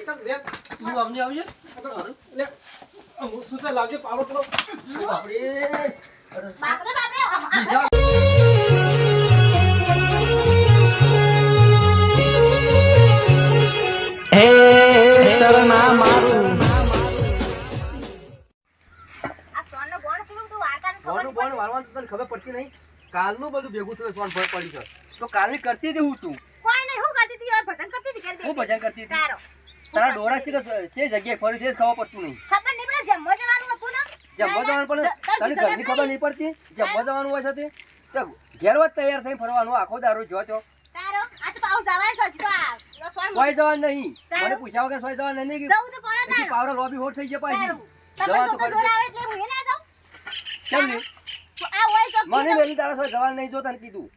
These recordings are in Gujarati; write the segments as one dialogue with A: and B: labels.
A: તું અમને આવજે
B: લે હું સુતા લાવજે પાવડો થોડો
A: બાપરે
C: હે શરણા મારું
A: ફોનનું બોન વાળવાનું તને ખબર પડતી નહીં કાલનું બધું ભેગું થયું ફોન ભર પડી છે તો કાલની કરતી હતી હું તું હું ભજન કરતી હતી તારા ડોરા છે કે જગ્યાએ ફરી છે ખબર પડતું નહીં જમવા જવાનું પણ તને ઘરની ખબર નહીં પડતી જમવા જવાનું હોય છે તો ઘેર જ તૈયાર થઈને ફરવાનું આખો દારૂ જો છો સોય જવાનું નહીં મને પૂછ્યા વગર સોય જવાનું નહીં કે પાવરા લોબી હોટ થઈ જાય પાછી જવા તો કેમ નહીં મને વેલી તારા સોય જવાનું નહીં જો તને કીધું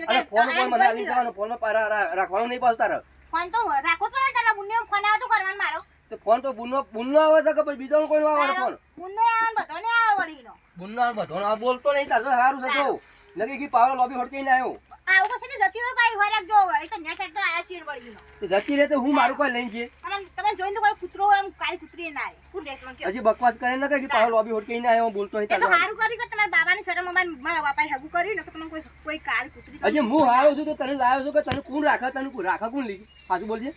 A: અરે ફોન પર મને આલી જવાનું ફોન પર રાખવાનું નહીં પાછું તારે
D: ફોન તો રાખો તો ને તારા બુન્ને ફોન આવતો કરવાનું મારો
A: તો ફોન તો બુનનો આવે છે કે પછી બીજો કોઈ આવે ફોન
D: બુન્ને આવન બતોને આવે વળીનો
A: બુનનો આવે બધોનો આ બોલતો નહીં તાર સારું છે જો લગી કે પાવરા લોબી હોટ કઈને આવ્યો
D: આવું પછી જતી રહો ભાઈ હોરાક જો એ તો નેટ હેટ તો આયા શીર વળીનો
A: તો જતી રહે તો હું મારું કોઈ લઈને છે
D: અને તમે જોઈને તો કોઈ કૂતરો હોય એમ કાળી કૂતરી ના આવે હું રેસ્ટોરન્ટ કે
A: હજી બકવાસ કરે ન કે પાવરા લોબી હોટ કઈને આવ્યો બોલતો નહીં
D: એ તો
A: તાર
D: સારું કરી કે તમારા બાબાની શરમ મારા બાપાએ હગું કર્યું ને કે તમે કોઈ કાળી કૂતરી
A: હજી હું હારો છું તો તને લાવ્યો છું કે તને કોણ રાખે તને કોણ લીધી પાછું બોલજે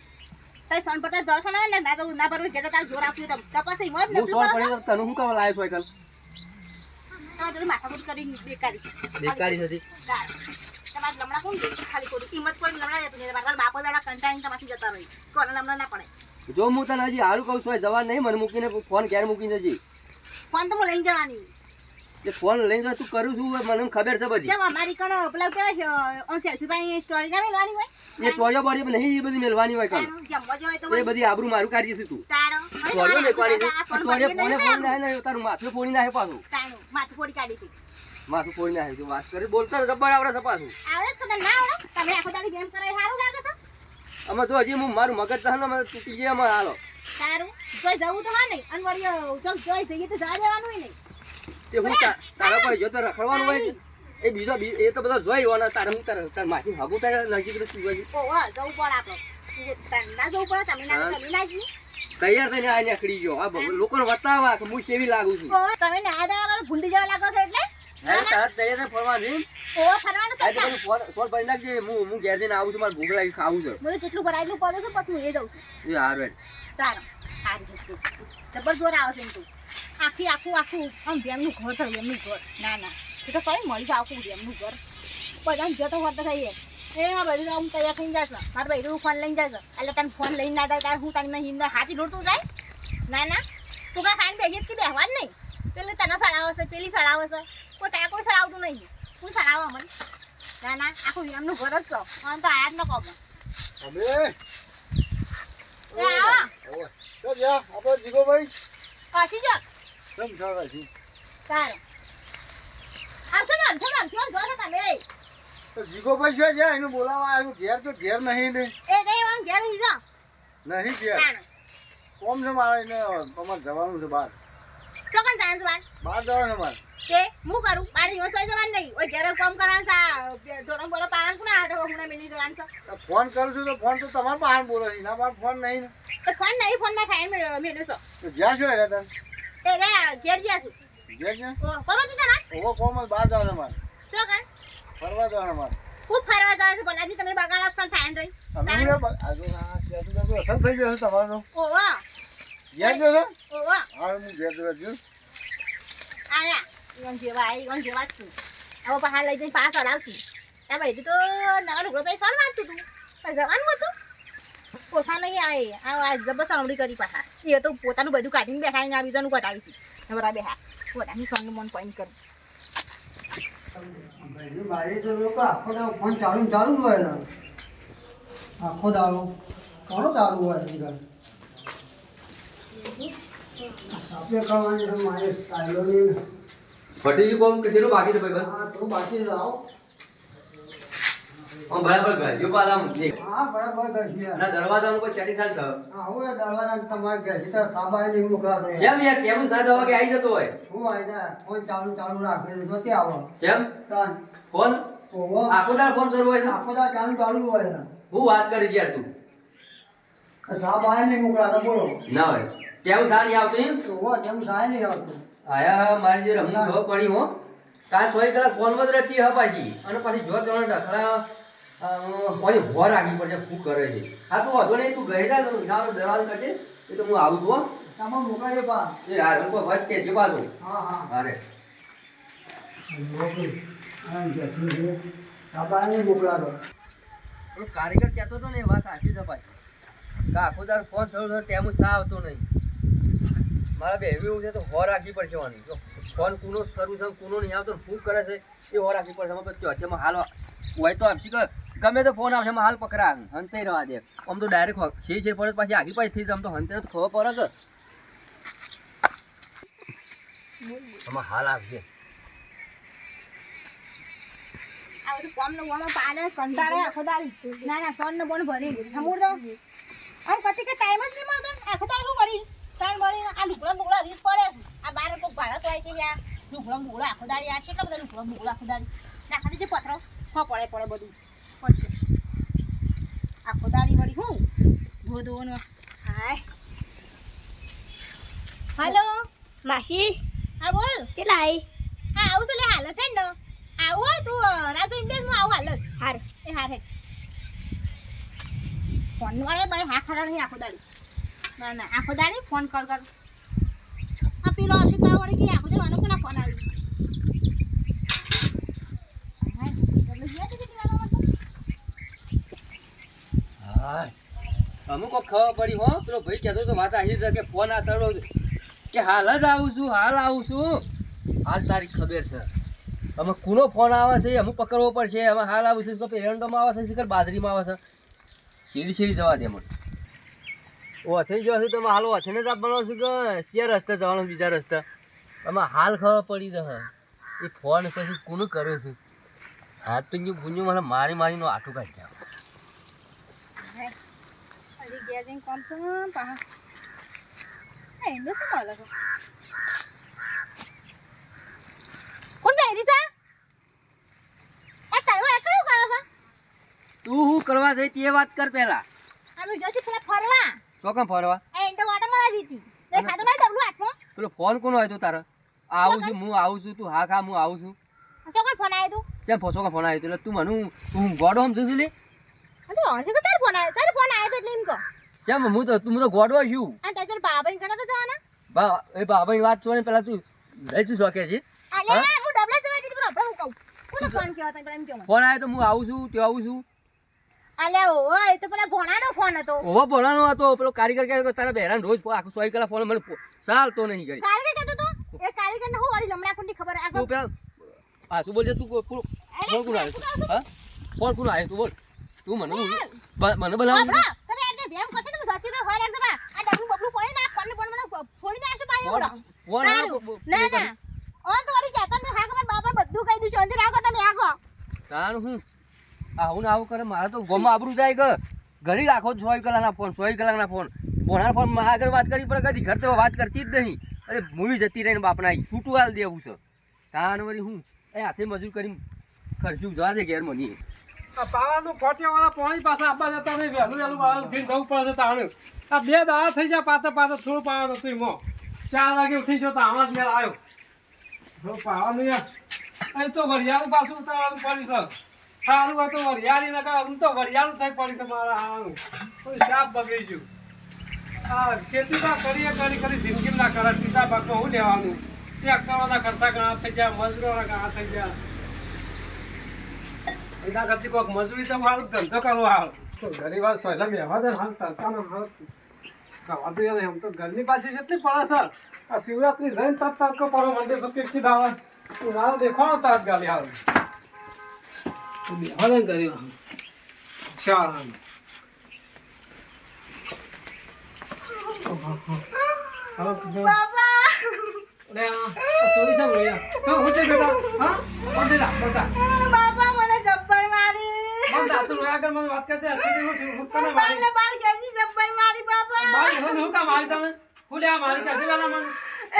D: તઈ સોન પતા દર્શન આવે ને ના તો ના પર કે તાર જોર આપ્યું તમ તપાસ ઈ મત
A: હું સોન પડે તને હું કરવા લાવ્યો છું કલ
D: તમારે માથાકૂટ કરી બેકારી
A: બેકારી હતી
D: તમારે લમણા કોણ દે ખાલી કોઈ કિંમત કોઈ લમણા જતું ને મારા બાપો બેડા કંટાઈને તમાથી જતા રહી કોણ લમણા ના પડે
A: જો હું તને હજી હારું કહું છું જવા નહીં મને મૂકીને ફોન ઘેર મૂકીને જજી
D: ફોન તો હું લઈને જવાની
A: તે ફોન લઈને તું કરું છું મને ખબર છે બધી
D: કેમ અમારી કણ પેલા કેવાય ઓન સેલ્ફી પાઈ સ્ટોરી ના મેલવાની હોય
A: એ ટોયો બોડી નહીં એ બધી મેલવાની હોય કાલ
D: જમવા જોઈએ તો
A: એ બધી આબરૂ મારું કાઢી છે તું
D: તારો
A: ટોયો મેકવાની છે ટોયો ફોન ના તારું માથું ફોડી નાખે પાછું
D: તારો માથું ફોડી કાઢી હતી
A: માથું ફોડી નાખે તું વાત કરી બોલતા જબર આવડે છે પાછું
D: આવડે તો ના આવડે તમે આખો દાડી ગેમ કરો એ સારું લાગે છે
A: અમે તો હજી હું મારું મગજ છે ને મને તૂટી જાય અમારે હાલો
D: સારું જોઈ જવું તો હા નહીં અને વળી ચોક જોઈ જઈએ તો જા દેવાનું હોય નહીં
A: તે હું તારા કોઈ જો તો રખડવાનું હોય એ બીજો એ તો બધા જોઈ હોવાના તાર માસી હગું તારે નજીક તું જોઈ
D: ઓવા જવું પડે આપણે ના જવું પડે તમે ના જી
A: તૈયાર થઈને આ નીકળી ગયો આ લોકોને બતાવવા કે હું સેવી લાગુ છું
D: તમે ના દવા ભૂંડી જવા લાગો છો એટલે
A: તારા તૈયાર ફરવા નહીં
D: ઓવા ફરવાનું તો
A: ફોન ભરી નાખજે હું ઘેર જઈને આવું છું મારે ભૂખ લાગી ખાવું છે
D: મને જેટલું ભરાય એટલું પડે છે પછી હું એ જઉં છું
A: એ હાર વેટ
D: તારો સારી જબર જોર આવે છે તું આખું આમ જેમનું ઘર થયું એમનું ઘર ના એ તો કઈ મળી જાય આખું એમનું ઘર બધા જતો ફરતો થઈએ એમાં બધું આમ તૈયાર થઈને જાય છે મારે ભાઈ ફોન લઈને જાય છે એટલે તને ફોન લઈને ના જાય ત્યારે હું તને હિંદ હાથી દોડતું જાય ના તું કાંઈ ખાઈને ભેગી જ બેહવા જ નહીં પેલી તને સડાવે છે પેલી સડાવે છે કોઈ ત્યાં કોઈ સડાવતું નહીં હું સડાવવા મને ના આખું એમનું ઘર જ છો મને તો આયા જ ન કહો પાછી જો સારું આવશો ને આમ જો તમે
B: જીગોભાઈ છે જ્યાં એનું બોલાવા આવ્યું ઘેર તો ઘેર નહીં ને
D: એ નહીં આમ ઘેર નહીં જો
B: નહીં ઘેર કોમ છે મારે એને તમારે જવાનું છે બહાર
D: ચોકન જાય છે
B: બહાર જવાનું છે મારે
D: તે હું કરું બાર દિવસ હોય જવાનું નહીં ઓય ઘરે કામ કરવાનું છે ઢોરમ બોરો પાવાનું છે ને આટો હું મિલી જવાનું છે
B: ફોન કરું છું તો ફોન તો તમારે બહાર બોલો છે ના બહાર ફોન નહીં ને
D: તો ફોન નહીં ફોન માં ટાઈમ મેલ્યો છો
B: તો જ્યાં છો એટલે તને
D: એ રે ઘેર જ્યાં છું
B: ઘેર છે
D: ઓ કોમ તું તારા
B: ઓવો કોમ બહાર જવાનું મારે
D: ચોકન
B: ફરવા જવાનું મારે
D: ખૂબ ફરવા જાય છે બોલાજી તમે બગાડો છો ટાઈમ દઈ
B: અમે અસર થઈ ગયો છે તમારો
D: ઓવા
B: ઘેર જો છે
D: ઓવા
B: હા હું ઘેર જો
D: આયા ઈવન જેવા જ છું હવે બહાર લઈ જઈને પાસ અડાવશું આ ભાઈ તો નવા લુગડો પૈ સોન મારતું તું જવાનું હતું પોતા નહીં આ જબર સાંભળી કરી પાછા એ તો પોતાનું બધું કાઢીને બેઠા ને આ બીજાનું કટાવીશું નવરા બેઠા પોતાનું સોનનું મન પોઈન્ટ કરું
C: મારી તો લોકો આખો દાડો ફોન ચાલુ હોય ને આખો દાડો ઘણો ચાલુ હોય જીગર આપણે કરવાની તો મારે સ્ટાઈલો નહીં
A: ભટીજી કોમ કેટલું બાકી છે ભાઈ
C: હા તો બાકી લાવો
A: હું બરાબર ઘર જો પાલા દેખ
C: હા બરાબર કરશે
A: ના દરવાજાનું કોઈ સેટિંગ થાય છે
C: હા હું દરવાજા તમારે ઘેર છે સાબાઈ નહીં મોકલા દે
A: કેમ યાર કેવું સાદો વાગે આવી જતો હોય
C: હું આવી જાય ફોન ચાલુ રાખે તો તે આવો
A: કેમ
C: તાન
A: ફોન
C: ઓહો
A: આખો દાર ફોન શરૂ હોય છે
C: આખો દાડો ચાલુ હોય ને
A: હું વાત કરી યાર તું
C: સાહેબ આયા નહીં મોકલાતા બોલો
A: ના હોય કેવું સારી આવતું એમ
C: તો હો તેમ સાહેબ નહીં આવતું
A: આયા મારી જે રમવું ખબર પડી હો કાલ 100 કલાક ફોનમાં જ રહેતી હ પાછી અને પાછી જો તમે ડખલા કોઈ ભોર રાખી પડશે શું કરે છે હા તું વાંધો નહીં તું ઘરે જા દરવાજો કરજે એ તો હું આવું છું હો
C: આમાં મોકલાજો પા
A: એ યાર હું કોઈ વાત કે જો પાછું
C: હા હા
A: અરે
C: સાહેબ આયા નહીં મોકલાતો
A: પેલો કારીગર કહેતો હતો ને એ વાત સાચી છે પાછી કે આખો દાર ફોન શરૂ થયો ટેમ સા આવતો નહીં મારા બે એવું છે તો હો રાખવી પડશે વાની જો ફોન કુનો શરૂ છે કુનો નહીં આવતો શું કરે છે એ હો રાખવી પડશે અમે તો છે હાલ હોય તો આપશી કે ગમે તો ફોન આવશે હાલ પકડા હંતે રહેવા દે આમ તો ડાયરેક્ટ છે પડે પાછી આગી પાછી થઈ જાય આમ તો હંતે તો ખબર પડે કે આમાં હાલ આવશે
D: આ બધું કોમનો વોમો પાડે કંટાળે આખો દાડી ના સોન ને બોન ભરી હમુર દો આમ કતી કે ટાઈમ જ નહીં મળતો આખો દાડી શું ભરી તાણ ભરી આ લુગડા મુગડા રીસ પડે આ બાર તો ભાડા તો આવી ગયા લુગડા મુગડા આખો દાડી આ કેટલા બધા લુગડા મુગડા આખો દાડી ના ખાલી જે પથરો ખો પડે બધું પડશે આખો દાડી વળી હું ગોદોનો હાય હાલો
E: માસી
D: હા બોલ
E: ચલા આઈ
D: હા આવું છું લે હાલ છે ને આવું હોય તું રાજુ ઇન્ડિયન માં આવું હાલ
E: હાર
D: એ હાર હે ફોન વાળે ભાઈ હા ખરા નહીં આખો દાડી ના ના આખો દાડી ફોન કર આ પેલો અશિકા વળી ગઈ આખો દાડી કોના ફોન આવી હા એટલે ગયા તો કેટલી વાર
A: હા અમુક ખબર પડી હો પેલો ભાઈ કહેતો તો વાત આવી છે કે ફોન આ સરળો કે હાલ જ આવું છું હાલ તારી ખબર છે અમે કુનો ફોન આવે છે અમુક પકડવો પડશે અમે હાલ આવું છું તો પેરેન્ટોમાં આવે છે શિખર બાજરીમાં આવે છે સીડી જવા દે મને ઓથે જો હશે તો હાલ ઓથેને જ આપવાનો છું કે શેર રસ્તે જવાનો બીજા રસ્તે અમે હાલ ખબર પડી છે એ ફોન પછી કોનું કર્યો છે હાથ તો ગુંજુ મને મારીનો આઠું કાઢી નાખો
D: અરે ગયા જઈને કોમ છે પા એમને તો બોલો છો કોણ બેરી છે એ તારો એકલો કરો છો
A: તું શું કરવા જઈ તે વાત કર પહેલા
D: અમે જોથી પેલા ફરવા
A: તો કેમ ફરવા
D: એ ઇન્ડો વાટો મારા જીતી એ ખાતો નહીં ડબલું હાથમાં
A: પેલો ફોન કોનો હોય તો તારો આવું છું હું આવું છું તું હા હું આવું છું
D: શું કોણ ફોન આવ્યો તું
A: કેમ ફોસો ફોન આવ્યો એટલે તું મને તું ગોડો સમજુ છું લે
D: અરે ઓંસે કે તારો ફોન આવ્યો તો એટલે એમ કહો
A: કેમ હું તો ગોડો છું
D: અને તાર બાબા ઇન કણા તો જવાના
A: બાબાની વાત છોડીને પેલા તું લઈ શું શોખે છે
D: અલે હું ડબલા જવા દીધી પણ હું કહું કોનો ફોન છે તને પેલા એમ કહો
A: ફોન આવ્યો તો હું આવું છું તે આવું છું
D: અલે ઓ એ તો પેલા ભોણાનો ફોન હતો
A: ઓવો ભોળાનો હતો પેલો કારીગર કહે તારા બહેરાન રોજ આખું 100 કલાક ફોન મને ચાલતો નહીં કરી
D: કારીગર કહેતો તો એ કારીગરને હું વળી જમણા કુંડી ખબર આ
A: તું પેલા હા શું બોલશે તું ફોન કોણ આવ્યો હા ફોન કોણ આવ્યો તું બોલ તું મને બોલાવ
D: તમે એટલે ભેમ કરશે ને સાચી રે હોય રાખજો બા આ ડબલું બબલું પડે ને ફોન ને બોલ મને ફોડી નાખશે પાછી બોલો ના ના ઓન તો વળી કહેતો ને હા કે બાપા બધું કહી દઉં છું અંદર આવો તમે આવો
A: તારું હું આવું ને આવું કરે મારે તો ગોમાં આબરું જાય કે ઘડી રાખો 100 કલાકના ફોન 100 કલાકના ફોન ભોણા ફોન માં આગળ વાત કરી પણ કદી ઘર તો વાત કરતી જ નહીં અરે મૂવી જતી રહીને બાપના છૂટું હાલ દેવું છે તાન વળી હું એ હાથે મજૂર કરીને ખર્ચું જવા દે ઘેર મની
F: આ પાવાનું ફોટિયાવાળા પાણી પાસે આપવા જતા નહીં વહેલું વાળું ઉઠીને જવું પડે તાણું આ 2 દાડા થઈ જાય પાછળ થોડું પાવાનું હતું એમાં 4 વાગે ઉઠી જો તો આમાં જ મેળ આવ્યો થોડું પાવાનું યાર અહીં તો વરિયાળું પાછું ઉતારવાનું પડી છે સારું હોય તો વરિયાળી ના કહે હું તો વરિયાળું થઈ પડી છે મારા હાનું કોઈ શાપ બગડી ગયું આ ખેતી ના કરીએ કરી જિંદગી ના કરે સીધા ભાગમાં હું લેવાનું ટ્રેક્ટરોના ખર્ચા ઘણા થઈ જાય મજૂરોના ઘણા થઈ જાય એના કરતી કોઈક મજૂરી તો સારું ધંધો કરવો હાલ તો ઘણી વાર સોયલા બેહવા દે હાલ તડકાનો હાલ ખાવાતું યાર એમ તો ઘરની પાછી કેટલી પડે સર આ શિવરાત્રી જઈને તરત તડકો પડો મંડે તો કેટલી દાવા ઉનાળો દેખાડો તરત ગાલી હાલ બેહવા દે ઘણી વાર શાળા
D: બાબા
F: સોરી સાહેબ તો હું છે બેટા હા કોણ દેલા બેટા
D: બાબા મને જબ્બર મારી
F: મન દાતું રોયા કર મને વાત કરશે અત્યારે હું કોને મારી
D: બાલ બાલ કેસી જબ્બર મારી બાબા
F: બાલ હું કા મારી તને ફૂલ્યા મારી કાજી વાલા મન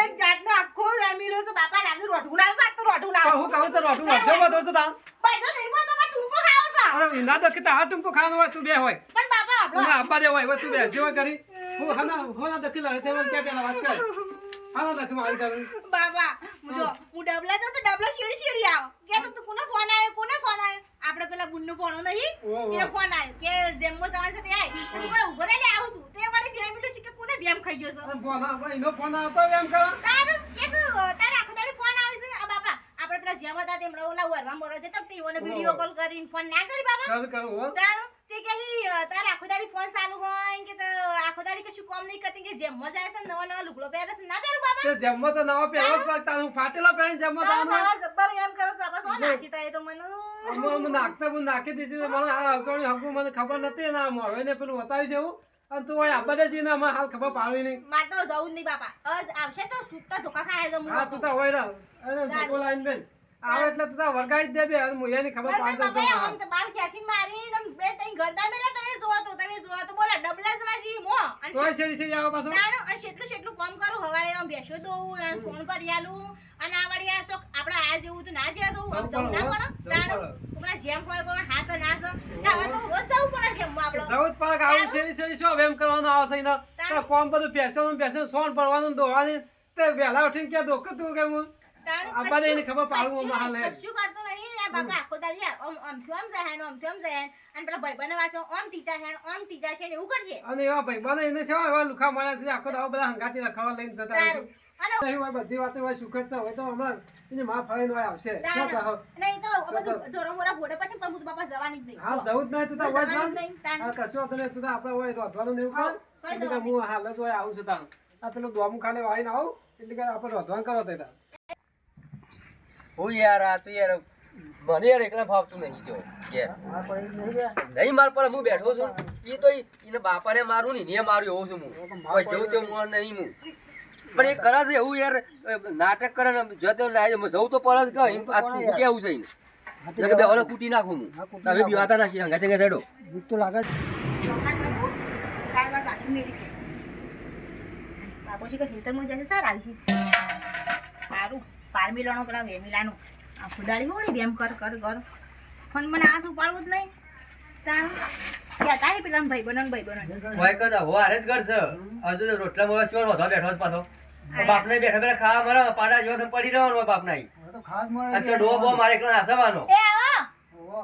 D: એક જાતનો આખો વેમીલો છે બાપા લાગી રોઠું લાવ તો રોઠું લાવ
F: હું કહું છું રોટું વધો બધો છે તા
D: બાજો નહીં બોલ તો ટૂંપો ખાવ છો
F: અરે વિના તો કે તા ટુંપો ખાવાનો હોય તું બે હોય
D: પણ બાપા આપણો
F: ના આબા દે હોય તું બે જેવા કરી હું હના દખી લાવે તે મને કે પેલા વાત કર હાલો દખી મારી કર
D: બાબા હું ડબલા તો ડબલા શીડી આવ કે તું કોનો ફોન આવ્યો આપણે પેલા બુનનો ફોન નહીં એનો ફોન આવ્યો કે જેમો જવાન છે તે આય તું કોઈ ઉભો રહી આવું છું તે વળી 2 મિનિટ શીખે કોને વેમ ખાઈ ગયો છે
F: ફોન એનો ફોન આવતો એમ કરો
D: તારું કે તું તારે આખો દાડી ફોન આવે છે આ બાપા આપણે પેલા જેમ હતા તેમ ઓલા વરવા મરો છે તો તેઓને વિડિયો કોલ કરીને ફોન ના કરી બાબા
F: કરું હો
D: તારું તે કે તારે આખો દાડી ફોન ચાલુ હોય કે આખો દાડી કશું કામ નહીં કરતી કે જેમ મજા આવે છે નવા લુગડો પહેરે છે ના પહેરું બાબા
F: તે જમ્મો તો નવો પહેરો જ પાકતા હું ફાટેલો પહેરીને જમ્મો
D: તારા જબ્બર એમ કરો બાબા સો નાખી તા એ તો મને
F: હું નાખતા હું નાખી દીધી મને આ હસોણી હકુ મને ખબર નથી ને આમ હવે ને પેલું બતાવ્યું છે હું અને તું આ બધા છે ને આમાં હાલ ખબર પાડવી નહીં
D: માર તો જવું જ નહીં બાપા આવશે તો સુટ્ટા ધોકા ખાય તો
F: હા તું તો હોય રહો એને ધોકો લાઈન બેન આવે એટલે તું તો વરગાઈ જ દે બે હું એની ખબર પાડ દઉં
D: બાપા આમ તો બાલ ખેંચીને મારી ને બે તઈ ગરદા મેલે તમે જોવા તો બોલા ડબલા જવાજી મો અને
F: તોય શેરી શેરી આવો પાછો
D: તાણો અને કેટલું કામ કરું હવારે આમ બેસો દઉં અને ફોન કરી આલું અને આ વળી આ તો આપણે આ જેવું તો ના જેવું તો જવું ના પડે તાણો કોના જેમ હોય કોના હાસ ના હવે તો રોજ જવું પડે છે આપણો
F: જવું જ પડે કે આવું શેરી શેરી શું એમ કરવાનું આવશે ને કોમ બધું પેશન સોન પડવાનું દોવાની તે વહેલા ઉઠીને ક્યાં દોખું તું કે હું આ બધા એની ખબર પાડવું મહાલ હે
D: કશું કરતો નહીં આ બાપા આખો દાડી યાર આમ જાય અને પેલા ભાઈબંધ વાંચો ઓમ ટીચા છે ને એવું કરશે
F: અને એવા ભાઈ બને એને સેવા એવા લુખા મળ્યા છે આખો દાવ બધા હંગાતી રખવા લઈને જતા હોય છે
D: અને
F: નહીં હોય બધી વાતો હોય સુખ જ હોય તો હમણાં એની માં ફરીને હોય આવશે શું કહો
D: નહીં તો બધું ઢોરો મોરા ભોડે પછી પણ હું તો બાપા જવાની જ નહીં
F: હા જવું જ નહીં તું તો હોય
D: જવાનું
F: જ
D: જ નહીં, તાણ.
F: હા કશું હતું નહીં તું તો આપણે હોય રોધવાનું ને એવું કર
D: હોય
F: એટલે કે હું હાલ જ હોય આવું છું તાણ આ પેલું દોમું ખાલી વાળીને આવું એટલે કે આપણે રોધવાનું કરો તે તાણ
A: હું યાર આ તો યાર મને યાર એકલા ફાવતું નહીં જો કે નહીં માર પર હું બેઠો છું એ તો એને બાપાને મારું ને એને મારું એવું છું હું કોઈ જવું તો હું નહીં હું પણ એ કરે છે એવું યાર નાટક કરે ને જો તો જવું તો પર જ કે આ કૂટી આવું છે એટલે કે બે ઓલે કૂટી નાખું હું તમે બીવાતા ના હંગા ચંગા ચડો
C: બીક તો લાગે
D: બાપોજી કે ખેતરમાં જશે સાર આવી સારું પારમીલાનો પેલા વેમીલાનો આ ફુડાળી હોળી બેમ કર પણ મને આ તો ઉપાડવું જ નહીં સારું ક્યાં તારી પેલા ભાઈ બનો
A: હોય કર હો આરે જ ઘર છે હજુ તો રોટલા મોવા શોર વધવા બેઠો જ પાછો બાપને બેઠા બેઠા ખાવા મારા પાડા જેવા પડી રહેવાનો હોય બાપના
C: તો ખાસ મળે
A: અત્યારે ડો બો મારે એકલા હસવાનો
D: એ આવો
C: ઓહો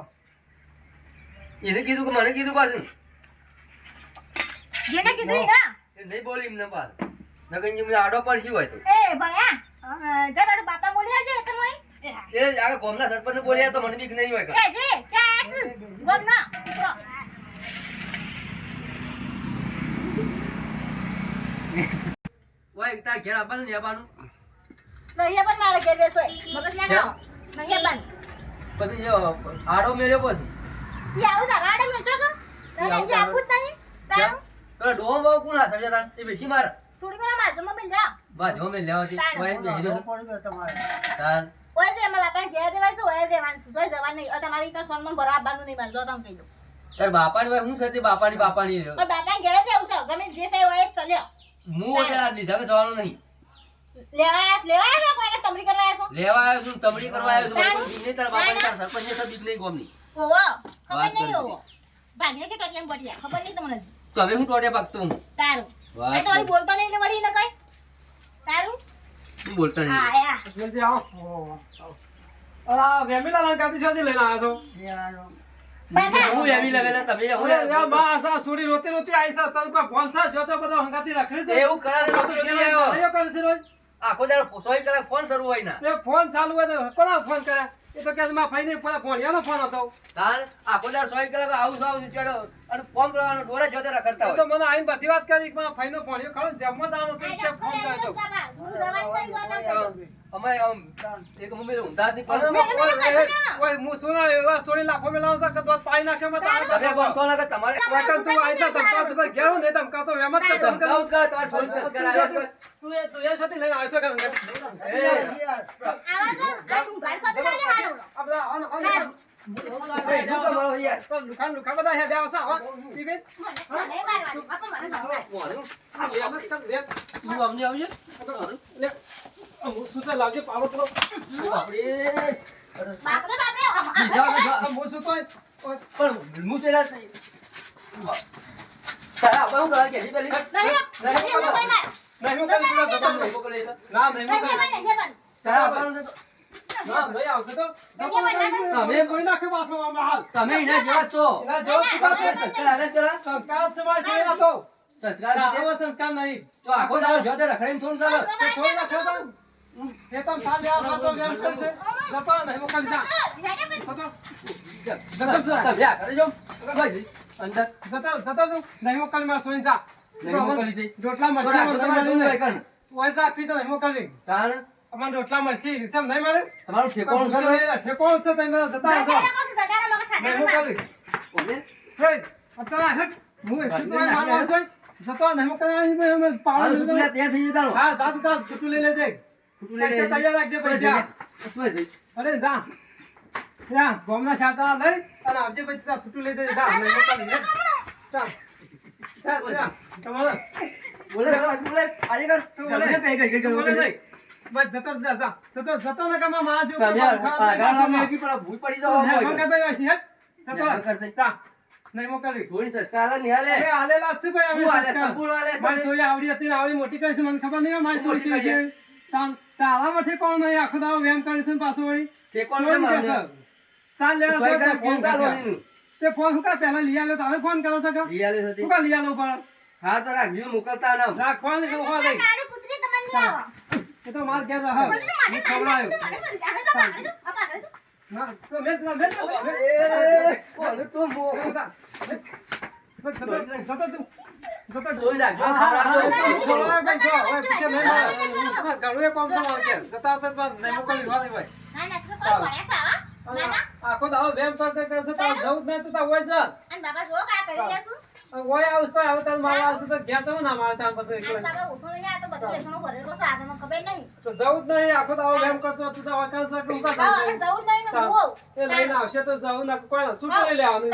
A: એને કીધું કે મને કીધું પાછું
D: જેને કીધું ઈ ના
A: એ નહીં બોલી એમને પાછ નગન જે આડો પડશે હોય તો
D: એ ભયા જરા બાપા બોલી આવજે તો મોય
A: એ આ ગોમના સરપંચ બોલ્યા તો મને બીક નહીં હોય
D: કે જે ક્યાં આસ ગોમ ના ઉતરો
A: ઓય તાર ઘેર આવવાનું ને આવવાનું
D: નહીં પણ મારે ઘેર બેસો મગજ ના ખાઓ નહીં પણ
A: પછી જો આડો મેર્યો પછી
D: ઈ આવું તારા આડે મેચો કે તને ઈ આપું જ નહીં તારું
A: પેલા ડોમ બાવ કોણ હશે તાર એ બેસી માર
D: સુડી પેલા બાજુમાં મિલ જા
A: બાજો મે લેવાથી ઓય બેહી દો
C: પડી ગયો તમારે
A: તાર
D: ઓય જે મારા બાપાને ઘેર દેવાય છે ઓય દેવાનું છે ઓય જવાનું નહીં તમારી કણ સોનમન ભરવા આવવાનું નહીં મારે જો તમે કહી દો
A: તાર બાપાની ભાઈ હું સતી બાપાની
D: ઓય બાપાને ઘેર જ આવું છે ગમે જે છે ઓય સલ્યો
A: હું અત્યારે આ લીધા કે જવાનું નહીં
D: લેવાયા કોઈ કે તમરી કરવા આવ્યા છો
A: લેવા આવ્યો છું તમડી કરવા આવ્યો છું મને બીક નહીં તાર બાપાની તાર સરપંચ ને તો બીક નહીં ગોમની
D: ઓવો ખબર
A: વાત
D: નહીં
A: કરી
D: ઓવો ભાગ્ય કે ટોટલેમ પડ્યા ખબર નહીં તમને
A: તો હવે હું ટોટે પાકતો હું
D: તારું
A: વાત
D: એ તો વળી બોલતો નહીં એટલે વળી ન કઈ તારું
A: હું બોલતો નહીં
D: આયા
F: જલ્દી આવો અલા વેમીલા લાન કાતી છો લઈને આવ્યા છો
C: યાર
D: બાપા
A: હું એવી લગેલા તમે હું
F: અરે યાર બા આસા સુડી રોતી રોતી આઈ છે તને કોઈ ફોન છે જો તો બધો હંગાતી રાખી છે
A: એવું કરાવે તો શું આવ્યો
F: કયો કરે છે રોજ
A: આખો દાડો 100 કલાક ફોન શરૂ હોય ના
F: તે ફોન ચાલુ હોય તો કોના ફોન કરે એ તો કે માં ફાઈ નહીં ફોન યાનો ફોન હતો
A: તાર આખો દાડો 100 કલાક આવું ચાલો અને ફોન કરવાનો ડોરે જોતે રખડતા
F: એ તો
A: હોય
F: મને આઈને બધી વાત કરી કે માં ફાઈ નો ફોન એ ખરો જમવા જવાનો તો કે ફોન જાય તો
D: બાબા હું જવાનું થઈ ગયો તો
A: અમે આમ એક મુંબઈ ઊંધા જ નહીં
F: અરે
A: પણ
F: ઓય હું સુના એવા સોળી લાખો મેલાવ છે કે દોત પાઈ નાખે મત આ
A: તમે બોલતો ના કે તમારે
F: વકલ તું આઈતા ધમકાવ છે ઘેરું નહીં ધમકાવ તો એમ જ છે
A: ધમકાવું જ કરે, તમારે ફોન સબસ્ક્રાઇબ આવ્યો છે.
F: તું એ સાથે લઈને આવ્યો છે કે
D: આવા તો આ શું ઘર સાથે લઈને હાલો
F: આ બધા ઓન
A: એ, શું તમારો યાર?
F: લુખા બધા હે દેવ સા પીબે
D: મને મારવાનું બાપા મને મારવાનું
F: એમ જ કર દે
A: તું અમને આવજે.
F: લે હું સુતે લાવજે પાવર પેલો
A: બાપરે.
D: બાપરે
A: બીજા બધા.
F: હું સુતો
A: પણ હું તેરા જ નહીં. તારા આપવાનું કરે કે પેલી
F: નહીં મોકલી તો
A: નહીં મોકલે તો.
F: ના નહીં મોકલી
A: તારા આપવાનું તો
F: ના નહીં આવશે તો
A: તમે
F: કોઈ નાખે પાછો આમાં હાલ
A: તમે એના જેવા જ છો
F: એના જેવો સંસ્કાર છે.
A: સંસ્કાર હાલે જ કરો.
F: સંસ્કાર જ છે મારા શરીરના તો
A: સંસ્કાર છે.
F: આવા સંસ્કાર નહીં
A: તો આખો દાડો જો તે રખડીને થોડું ચાલે.
F: તો થોડી નાખે તો એ તમ સાલ યાર તો વેમ કરશે જતો નહીં મોકલી જા જતો
A: તમે આ કરે જો. ભાઈ, અંદર
F: જતો નહીં મોકલી મારા સોની જા
A: નહીં મોકલી દે.
F: રોટલા
A: તો રાખો તમારે શું હોય કણ?
F: મળશે ઓય રાખી છે નહીં મોકલી
A: તાણ
F: અમારે રોટલા મળશે કેમ નહીં મળે
A: તમારું ઠેકોણું છે ને?
F: ઠેકોણ છે તમે જતા હશો નહીં મોકલી
A: ઓલે?
F: હે અત્યારે હેટ હું શું તો મારવા છે જતો નહીં મોકલી અમે
A: હાલ
F: પાવડો
A: સુટલા તૈયાર થઈ જતા રહો.
F: હા જા તું છૂટું લઈ લેજે
A: છૂટું લઈ
F: પૈસા
A: લેજે.
F: તૈયાર રાખજે પૈસા
A: શું છે?
F: અરે જા જા ગોમના શાતા લઈ અને આવજે પછી તા છૂટું લઈ જજે જા નહીં મોકલી જા જા તમારે
A: બોલે બોલે આરી કર.
F: બોલે.
A: કઈ કઈ કઈ
F: બોલે
A: કઈ
F: નહીં બસ જતો જા જા જતો ને કમા માં જો
A: તમે આગળ મેકી પણ ભૂલ પડી જાવ
F: હે
A: હોય.
F: મંગા ભાઈ વાસી હે જતો
A: નહીં કરજે.
F: જા નહીં મોકલી
A: થોડી સંસ્કાર હાલે નિહાલે.
F: અરે હાલેલા છે ભાઈ અમે
A: હું હાલે?
F: સંસ્કાર.
A: કબૂલ હાલે?
F: મારી સોળી આવડી હતી ને આવડી મોટી કરી છે મને ખબર નહીં હોય મારી સોળી
A: મોટી
F: છે તારા માંથી કોણ નહીં આખો દાવો વેમ કરી છે ને પાછો વળી
A: ઠેકોણું
F: સોળી
A: કેમ
F: કે છે?
A: હાલે?
F: સાલ લેવા
A: તો
F: તો
A: એકદમ
F: ફોન
A: ફોન કાઢો
F: કર્યો.
A: એનું.
F: તે ફોન શું કા પહેલા લઈ આવ્યો તમે ફોન કરો છો કે
A: નિહાલે હતી.
F: શું કા લઈ આવ્યો પણ
A: હા તો રાખજો મોકલતા ના.
F: રાખવાની છે ઉભા થઈ એ તો માર ઘેર રહે હું ખવડાવ્યો ના તો મેં
A: ઓલે તો મો.
F: જતો તું જતો
A: જોઈ રાખજો.
F: હા, હા, હા,
A: ખવડાવજો.
F: હા, હા, હા, પીછે નહીં મળે. ઘણું એ કોમ છે મારે ઘેર. જતા આવતા જ બાદ નહીં મોકલી વાળી ભાઈ. આખો દાવો વેમ કરતે કરશે તો જવું જ નહીં તો તા હોય જ રાત. ઓય આવું તો આવું તો મારે આવશે તો ઘેર તો ના મારે ત્યાં પછી એકલો. તો જવું જ નહીં આખો દાવો વેમ કરતો તું તો વકાસ લાગે હું કા જવું? એ લઈને આવશે તો જવું ના કોઈ ના શું કરી લેવાનું